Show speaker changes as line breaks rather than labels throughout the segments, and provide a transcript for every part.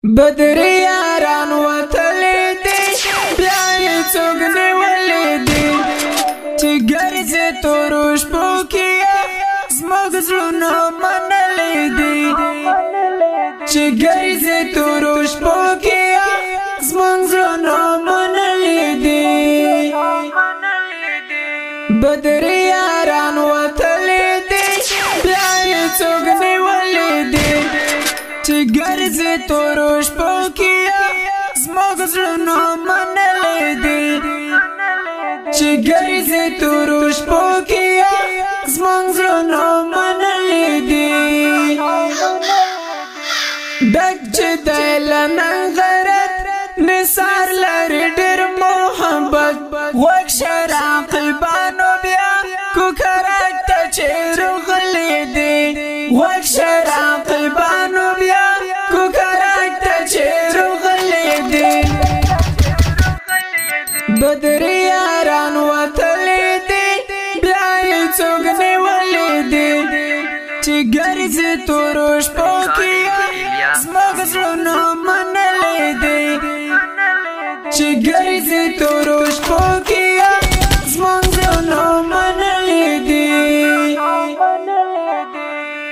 بدر یاران وتلی دی بیا یې څوک نیولی دی چې ګرځې تورو شپو کې زموږ زړونه منلی دی چې ګرځې تورو شپو کې زموږ زړونه منلی دی بدر یاران وتلی دی بیا یې څوک نیولی دی چې ګرځې تورو شپو کې زموږ زړونه منلی دی چې ګرځې تورو شپو کې زموږ زړونه منلی دی ډک چې دی له ننګرت نثار لري ډېر محبت غوږ شه راقبانو بیا کوکرک ته چې راغلی دی غوږ شه راقبانو بیا کوکرک ته چې راغلی دی بدر یاران وتلی دی بیا یې څوک نیولی دی چې ګرځې تورو شپو کې زموږ زړونه منلی دی چې ګرځې تورو شپو کې زموږ زړونه منلی دی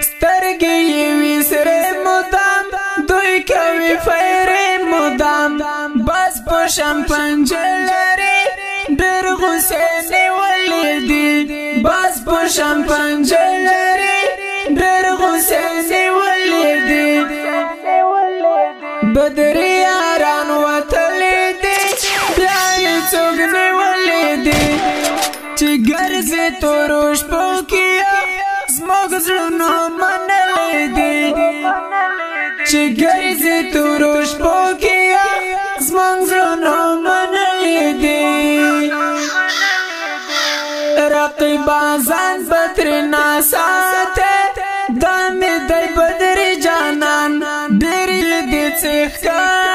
سترګې یې وي سرې مدام دوی کوي فیرې مدام بس په شم پنجه لري ډېر غوسې نیولی دی بس په شم پنجه لري ډېر غوسې نیولی دی بدر یاران وتلی دی بیا یې څوک نیولی دی چې ګرځې تورو شپو کې زموږ زړونه منلی دی چې ګرځې تورو شپو کې زموږ زړونه منلی دی رقیبا ځان به ترېنه ساتی دا مې دی بدر جانان ډېر یې دې څه ښکار